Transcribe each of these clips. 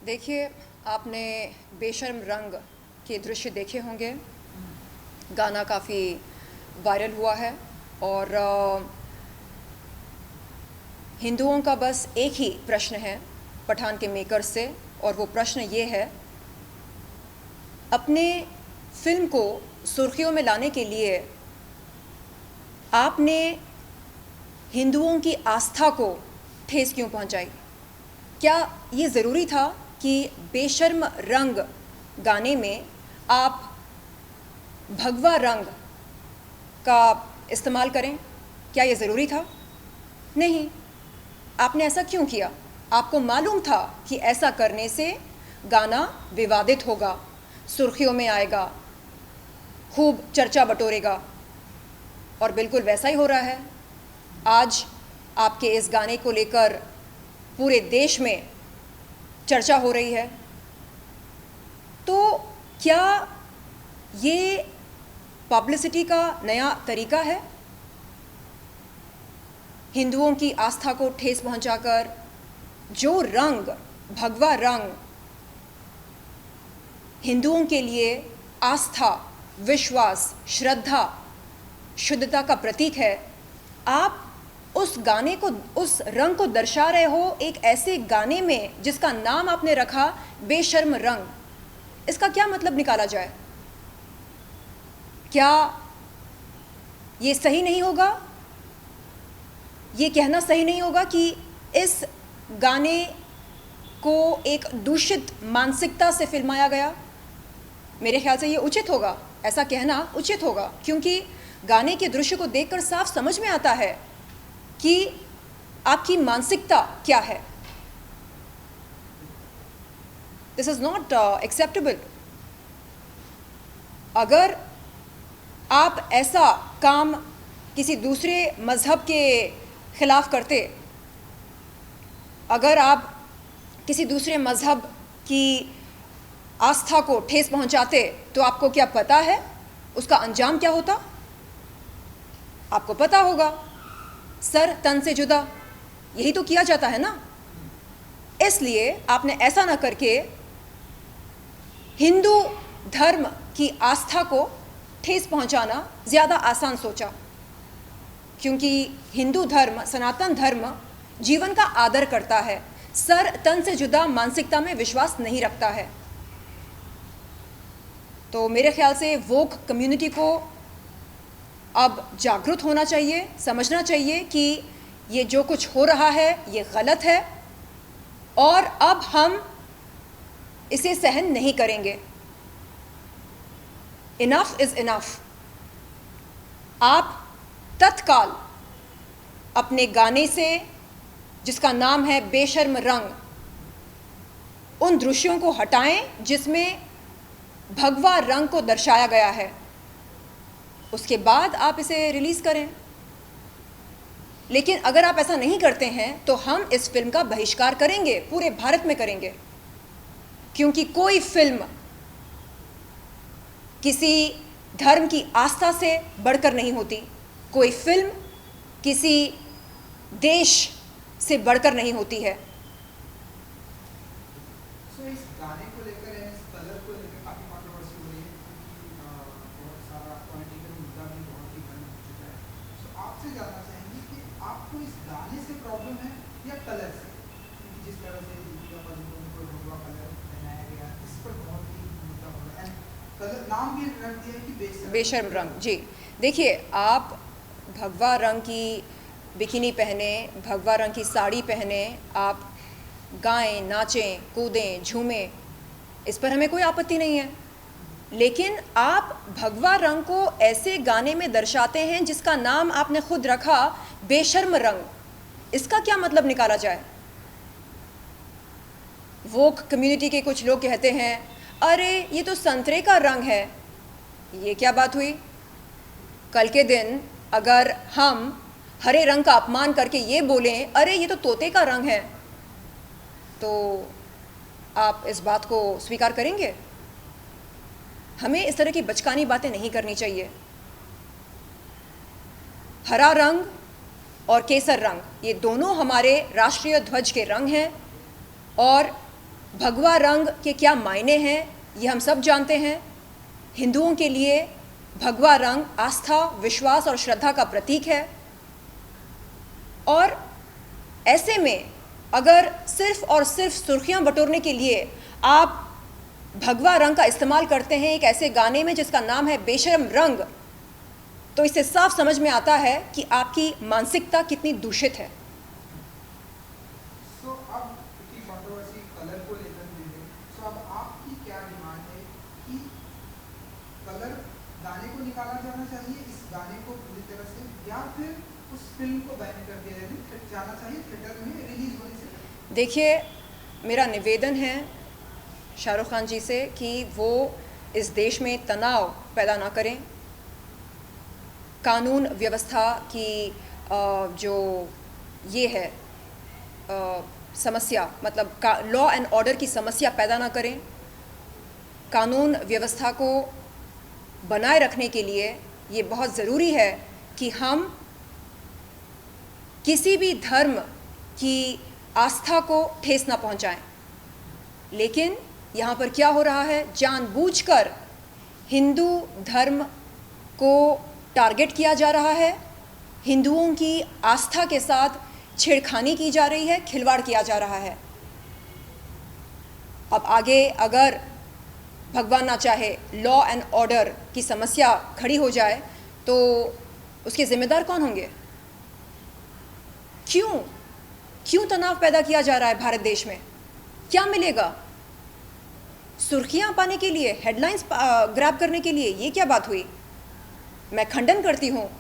देखिए, आपने बेशर्म रंग के दृश्य देखे होंगे। गाना काफ़ी वायरल हुआ है और हिंदुओं का बस एक ही प्रश्न है पठान के मेकर्स से, और वो प्रश्न ये है, अपने फिल्म को सुर्खियों में लाने के लिए आपने हिंदुओं की आस्था को ठेस क्यों पहुंचाई? क्या ये ज़रूरी था कि बेशर्म रंग गाने में आप भगवा रंग का इस्तेमाल करें? क्या ये ज़रूरी था? नहीं। आपने ऐसा क्यों किया? आपको मालूम था कि ऐसा करने से गाना विवादित होगा, सुर्खियों में आएगा, खूब चर्चा बटोरेगा, और बिल्कुल वैसा ही हो रहा है। आज आपके इस गाने को लेकर पूरे देश में चर्चा हो रही है। तो क्या ये पब्लिसिटी का नया तरीका है? हिंदुओं की आस्था को ठेस पहुंचाकर जो रंग, भगवा रंग, हिंदुओं के लिए आस्था, विश्वास, श्रद्धा, शुद्धता का प्रतीक है, आप उस गाने को, उस रंग को दर्शा रहे हो एक ऐसे गाने में जिसका नाम आपने रखा बेशर्म रंग। इसका क्या मतलब निकाला जाए? क्या ये सही नहीं होगा? ये कहना सही नहीं होगा कि इस गाने को एक दूषित मानसिकता से फिल्माया गया? मेरे ख्याल से ये उचित होगा, ऐसा कहना उचित होगा, क्योंकि गाने के दृश्य को देखकर साफ समझ में आता है कि आपकी मानसिकता क्या है। This is not acceptable. अगर आप ऐसा काम किसी दूसरे मजहब के खिलाफ करते, अगर आप किसी दूसरे मजहब की आस्था को ठेस पहुंचाते, तो आपको क्या पता है उसका अंजाम क्या होता? आपको पता होगा, सर तन से जुदा, यही तो किया जाता है ना। इसलिए आपने ऐसा ना करके हिंदू धर्म की आस्था को ठेस पहुंचाना ज़्यादा आसान सोचा, क्योंकि हिंदू धर्म, सनातन धर्म जीवन का आदर करता है, सर तन से जुदा मानसिकता में विश्वास नहीं रखता है। तो मेरे ख्याल से वोक कम्युनिटी को अब जागरूक होना चाहिए, समझना चाहिए कि ये जो कुछ हो रहा है ये गलत है, और अब हम इसे सहन नहीं करेंगे। Enough is enough. आप तत्काल अपने गाने से, जिसका नाम है बेशर्म रंग, उन दृश्यों को हटाएं जिसमें भगवा रंग को दर्शाया गया है। उसके बाद आप इसे रिलीज करें। लेकिन अगर आप ऐसा नहीं करते हैं तो हम इस फिल्म का बहिष्कार करेंगे, पूरे भारत में करेंगे, क्योंकि कोई फिल्म किसी धर्म की आस्था से बढ़कर नहीं होती, कोई फिल्म किसी देश से बढ़कर नहीं होती है। इस गाने को लेकर, इस कलर को लेकर काफी कंट्रोवर्सी हो रही है, बहुत सारा पॉलिटिकल मुद्दा भी बहुत ही गर्म हो चुका है। आपसे जानना चाहेंगे कि आपको इस गाने से प्रॉब्लम है या कलर से? क्योंकि जिस तरह से दीपिका पादुकोण को भगवा कलर पहनाया गया, इस पर बहुत ही मुद्दा हो रहा है। कलर नाम भी रख दिया है कि बेशर्म रंग। जी देखिए, आप भगवा रंग की बिकिनी पहने, भगवा रंग की साड़ी पहने, आप गाएं, नाचें, कूदें, झूमें, इस पर हमें कोई आपत्ति नहीं है। लेकिन आप भगवा रंग को ऐसे गाने में दर्शाते हैं जिसका नाम आपने खुद रखा बेशर्म रंग। इसका क्या मतलब निकाला जाए? वोक कम्युनिटी के कुछ लोग कहते हैं, अरे ये तो संतरे का रंग है। ये क्या बात हुई? कल के दिन अगर हम हरे रंग का अपमान करके ये बोलें, अरे ये तो तोते का रंग है, तो आप इस बात को स्वीकार करेंगे? हमें इस तरह की बचकानी बातें नहीं करनी चाहिए। हरा रंग और केसर रंग, ये दोनों हमारे राष्ट्रीय ध्वज के रंग हैं, और भगवा रंग के क्या मायने हैं ये हम सब जानते हैं। हिंदुओं के लिए भगवा रंग आस्था, विश्वास और श्रद्धा का प्रतीक है। और ऐसे में अगर सिर्फ और सिर्फ सुर्खियां बटोरने के लिए आप भगवा रंग का इस्तेमाल करते हैं एक ऐसे गाने में जिसका नाम है बेशर्म रंग, तो इससे साफ समझ में आता है कि आपकी मानसिकता कितनी दूषित है। सो अब की कंट्रोवर्सी कलर को लेकर हुई है, सो अब आपकी क्या डिमांड है कि कलर गाने को निकाला जाना चाहिए, इस गाने को पूरी तरह से, या फिर उस फिल्म को बैन कर दिया जाना चाहिए थिएटर में रिलीज होने से पहले? देखिए, मेरा निवेदन है शाहरुख खान जी से कि वो इस देश में तनाव पैदा ना करें। कानून व्यवस्था की जो ये है समस्या, मतलब लॉ एंड ऑर्डर की समस्या पैदा ना करें। कानून व्यवस्था को बनाए रखने के लिए ये बहुत ज़रूरी है कि हम किसी भी धर्म की आस्था को ठेस ना पहुंचाएं। लेकिन यहाँ पर क्या हो रहा है, जानबूझकर हिंदू धर्म को टारगेट किया जा रहा है, हिंदुओं की आस्था के साथ छेड़खानी की जा रही है, खिलवाड़ किया जा रहा है। अब आगे अगर भगवान ना चाहे लॉ एंड ऑर्डर की समस्या खड़ी हो जाए तो उसके जिम्मेदार कौन होंगे? क्यों तनाव पैदा किया जा रहा है भारत देश में? क्या मिलेगा? सुर्खियां पाने के लिए, हेडलाइंस ग्रैब करने के लिए? ये क्या बात हुई? मैं खंडन करती हूँ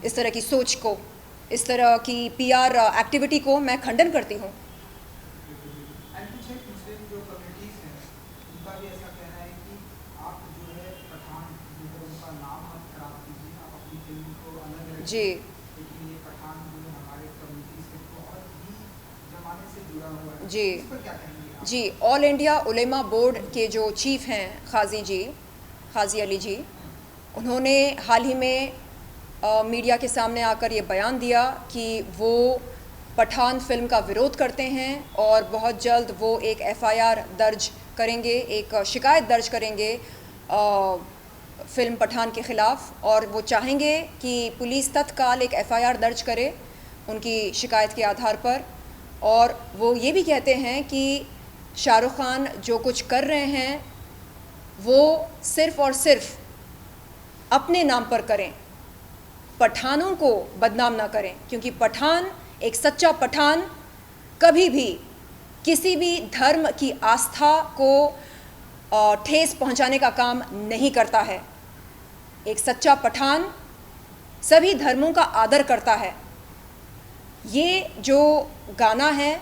इस तरह की सोच को, इस तरह की पीआर एक्टिविटी को मैं खंडन करती हूँ। जी जी जी, ऑल इंडिया उलेमा बोर्ड के जो चीफ हैं काजी अली जी, उन्होंने हाल ही में मीडिया के सामने आकर ये बयान दिया कि वो पठान फिल्म का विरोध करते हैं और बहुत जल्द वो एक एफआईआर दर्ज करेंगे, एक शिकायत दर्ज करेंगे फिल्म पठान के ख़िलाफ़, और वो चाहेंगे कि पुलिस तत्काल एक एफआईआर दर्ज करे उनकी शिकायत के आधार पर। और वो ये भी कहते हैं कि शाहरुख खान जो कुछ कर रहे हैं वो सिर्फ़ और सिर्फ अपने नाम पर करें, पठानों को बदनाम ना करें, क्योंकि पठान, एक सच्चा पठान कभी भी किसी भी धर्म की आस्था को ठेस पहुंचाने का काम नहीं करता है। एक सच्चा पठान सभी धर्मों का आदर करता है। ये जो गाना है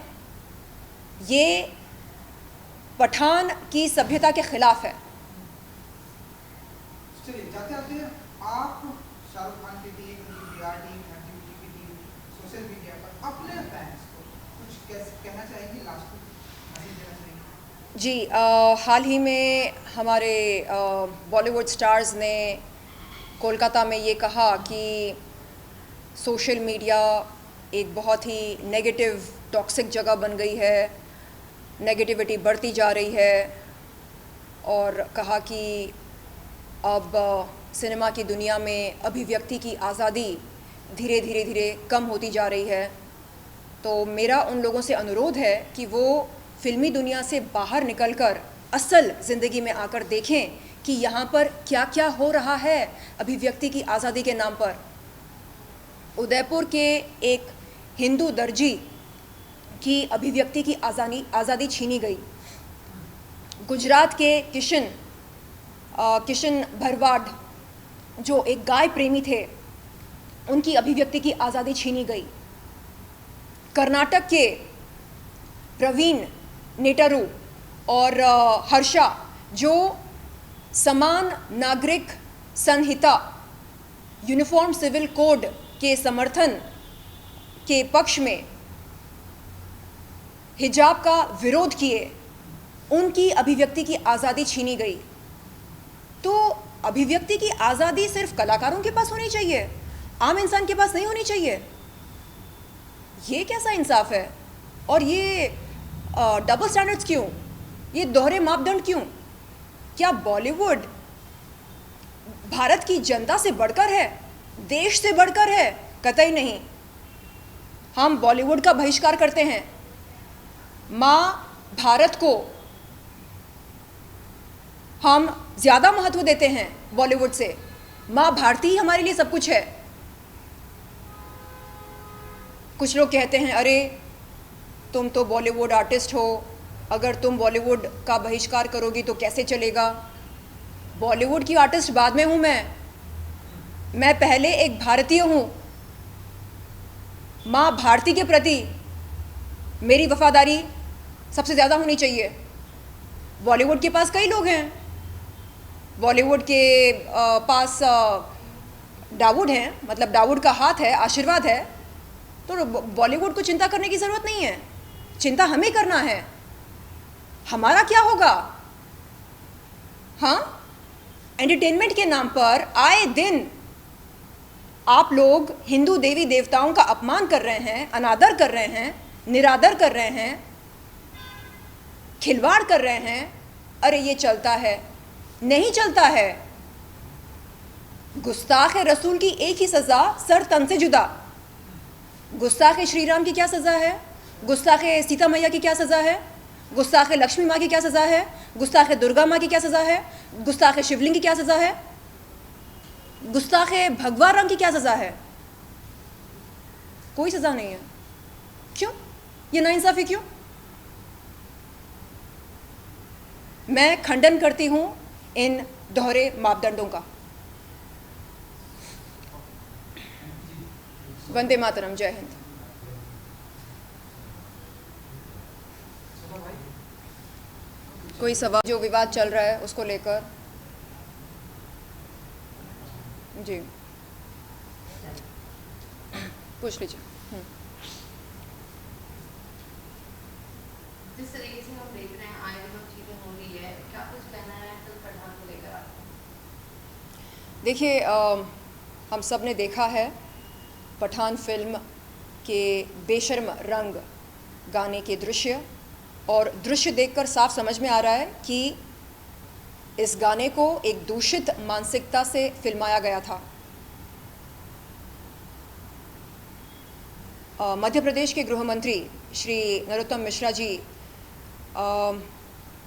ये पठान की सभ्यता के खिलाफ है। चलिए जाते आते हैं, आप शाहरुख खान की टीम, उनकी पीआर टीम, एक्टिविटी की टीम, सोशल मीडिया पर अपने फैंस को कुछ कहना चाहेंगे, लास्ट में मैसेज देना चाहेंगे? जी, हाल ही में हमारे बॉलीवुड स्टार्स ने कोलकाता में ये कहा कि सोशल मीडिया एक बहुत ही नेगेटिव, टॉक्सिक जगह बन गई है, नेगेटिविटी बढ़ती जा रही है, और कहा कि अब सिनेमा की दुनिया में अभिव्यक्ति की आज़ादी धीरे धीरे कम होती जा रही है। तो मेरा उन लोगों से अनुरोध है कि वो फिल्मी दुनिया से बाहर निकलकर असल ज़िंदगी में आकर देखें कि यहाँ पर क्या क्या हो रहा है अभिव्यक्ति की आज़ादी के नाम पर। उदयपुर के एक हिंदू दर्जी की अभिव्यक्ति की आज़ादी छीनी गई। गुजरात के किशन भरवाड जो एक गाय प्रेमी थे, उनकी अभिव्यक्ति की आज़ादी छीनी गई। कर्नाटक के प्रवीण नेटरू और हर्षा जो समान नागरिक संहिता, यूनिफॉर्म सिविल कोड के समर्थन के पक्ष में हिजाब का विरोध किए, उनकी अभिव्यक्ति की आज़ादी छीनी गई। तो अभिव्यक्ति की आज़ादी सिर्फ कलाकारों के पास होनी चाहिए, आम इंसान के पास नहीं होनी चाहिए? ये कैसा इंसाफ है? और ये डबल स्टैंडर्ड्स क्यों? ये दोहरे मापदंड क्यों? क्या बॉलीवुड भारत की जनता से बढ़कर है, देश से बढ़कर है? कतई नहीं। हम बॉलीवुड का बहिष्कार करते हैं। माँ भारत को हम ज़्यादा महत्व देते हैं बॉलीवुड से। माँ भारती ही हमारे लिए सब कुछ है। कुछ लोग कहते हैं अरे तुम तो बॉलीवुड आर्टिस्ट हो, अगर तुम बॉलीवुड का बहिष्कार करोगी तो कैसे चलेगा? बॉलीवुड की आर्टिस्ट बाद में हूँ मैं पहले एक भारतीय हूँ। माँ भारती के प्रति मेरी वफादारी सबसे ज़्यादा होनी चाहिए। बॉलीवुड के पास कई लोग हैं, बॉलीवुड के पास दाऊद हैं, मतलब दाऊद का हाथ है, आशीर्वाद है, तो बॉलीवुड को चिंता करने की ज़रूरत नहीं है। चिंता हमें करना है, हमारा क्या होगा? हाँ, एंटरटेनमेंट के नाम पर आए दिन आप लोग हिंदू देवी देवताओं का अपमान कर रहे हैं, अनादर कर रहे हैं, निरादर कर रहे हैं, खिलवाड़ कर रहे हैं। अरे ये चलता है? नहीं चलता है। गुस्ताख रसूल की एक ही सज़ा, सर तन से जुदा। गुस्ताख श्री राम की क्या सज़ा है? गुस्ताख सीता मैया की क्या सज़ा है? गुस्ताख लक्ष्मी माँ की क्या सज़ा है? गुस्ताख दुर्गा माँ की क्या सज़ा है? गुस्ताख शिवलिंग की क्या सज़ा है? गुस्ताख भगवान राम की क्या सज़ा है? कोई सज़ा नहीं है। क्यों? ये नाइंसाफ़ी क्यों? मैं खंडन करती हूँ इन दोहरे मापदंडों का। वंदे मातरम, जय हिंद। कोई सवाल जो विवाद चल रहा है उसको लेकर? जी पूछ लीजिए। जिस तरीके से हम देख रहे हैं आए दिन चीजें हो रही है, क्या कुछ कहना है फिल्म पठान को लेकर आपको? देखिए, हम सब ने देखा है पठान फिल्म के बेशर्म रंग गाने के दृश्य, और दृश्य देखकर साफ समझ में आ रहा है कि इस गाने को एक दूषित मानसिकता से फिल्माया गया था। मध्य प्रदेश के गृह मंत्री श्री नरोत्तम मिश्रा जी,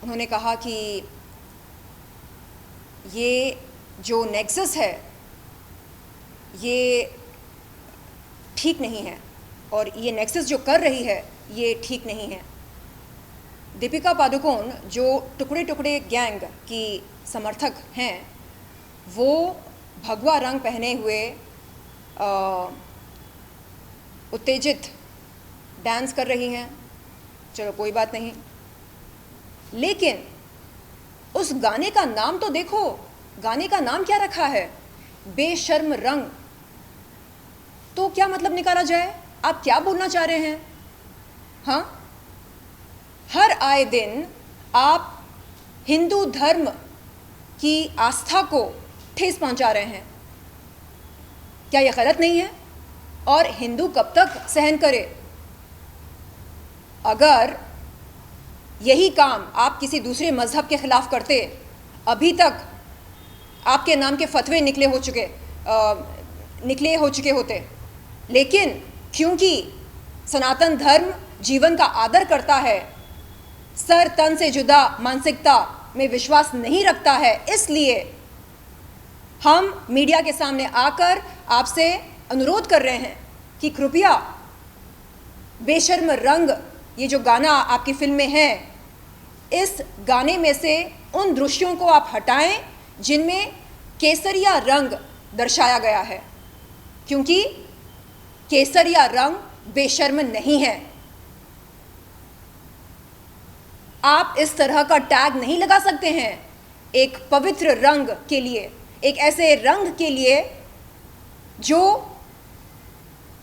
उन्होंने कहा कि ये जो नेक्सस है ये ठीक नहीं है, और ये नेक्सस जो कर रही है ये ठीक नहीं है। दीपिका पादुकोण जो टुकड़े टुकड़े गैंग की समर्थक हैं, वो भगवा रंग पहने हुए उत्तेजित डांस कर रही हैं। चलो कोई बात नहीं, लेकिन उस गाने का नाम तो देखो। गाने का नाम क्या रखा है? बेशर्म रंग। तो क्या मतलब निकाला जाए? आप क्या बोलना चाह रहे हैं? हाँ, हर आए दिन आप हिंदू धर्म की आस्था को ठेस पहुंचा रहे हैं। क्या यह गलत नहीं है? और हिंदू कब तक सहन करे? अगर यही काम आप किसी दूसरे मज़हब के ख़िलाफ़ करते, अभी तक आपके नाम के फतवे निकले हो चुके होते। लेकिन क्योंकि सनातन धर्म जीवन का आदर करता है, सर तन से जुदा मानसिकता में विश्वास नहीं रखता है, इसलिए हम मीडिया के सामने आकर आपसे अनुरोध कर रहे हैं कि कृपया बेशर्म रंग, ये जो गाना आपकी फिल्म में है, इस गाने में से उन दृश्यों को आप हटाएं जिनमें केसरिया रंग दर्शाया गया है, क्योंकि केसरिया रंग बेशर्म नहीं है। आप इस तरह का टैग नहीं लगा सकते हैं एक पवित्र रंग के लिए, एक ऐसे रंग के लिए जो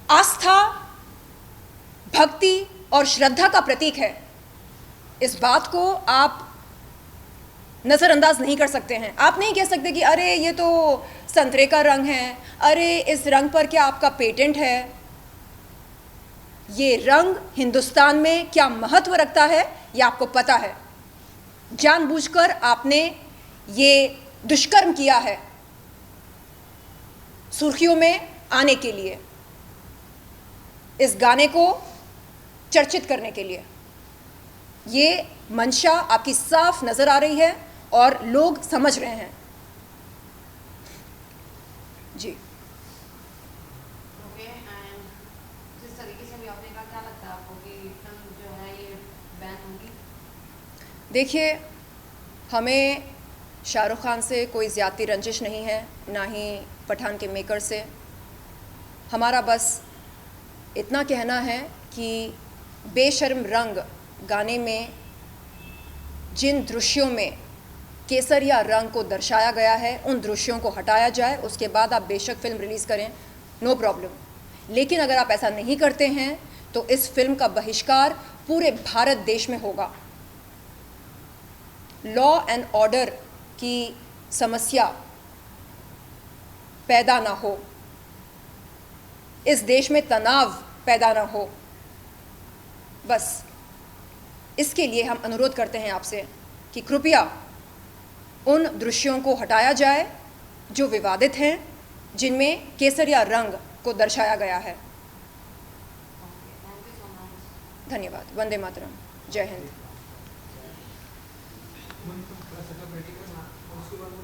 आस्था, भक्ति और श्रद्धा का प्रतीक है। इस बात को आप नज़रअंदाज नहीं कर सकते हैं। आप नहीं कह सकते कि अरे ये तो संतरे का रंग है, अरे इस रंग पर क्या आपका पेटेंट है। ये रंग हिंदुस्तान में क्या महत्व रखता है ये आपको पता है। जानबूझकर आपने ये दुष्कर्म किया है सुर्खियों में आने के लिए, इस गाने को चर्चित करने के लिए। ये मंशा आपकी साफ नजर आ रही है और लोग समझ रहे हैं। जी ओके, एंड जिस तरीके से भी आपने कहा, क्या लगता है आपको कि फिल्म जो है ये बैन होगी? देखिए, हमें शाहरुख खान से कोई ज़्यादती रंजिश नहीं है, ना ही पठान के मेकर से। हमारा बस इतना कहना है कि बेशर्म रंग गाने में जिन दृश्यों में केसरिया रंग को दर्शाया गया है, उन दृश्यों को हटाया जाए। उसके बाद आप बेशक फिल्म रिलीज़ करें, नो प्रॉब्लम। लेकिन अगर आप ऐसा नहीं करते हैं तो इस फिल्म का बहिष्कार पूरे भारत देश में होगा। लॉ एंड ऑर्डर की समस्या पैदा ना हो, इस देश में तनाव पैदा ना हो, बस इसके लिए हम अनुरोध करते हैं आपसे कि कृपया उन दृश्यों को हटाया जाए जो विवादित हैं, जिनमें केसरिया रंग को दर्शाया गया है। Thank you so much. धन्यवाद। वंदे मातरम। जय हिंद।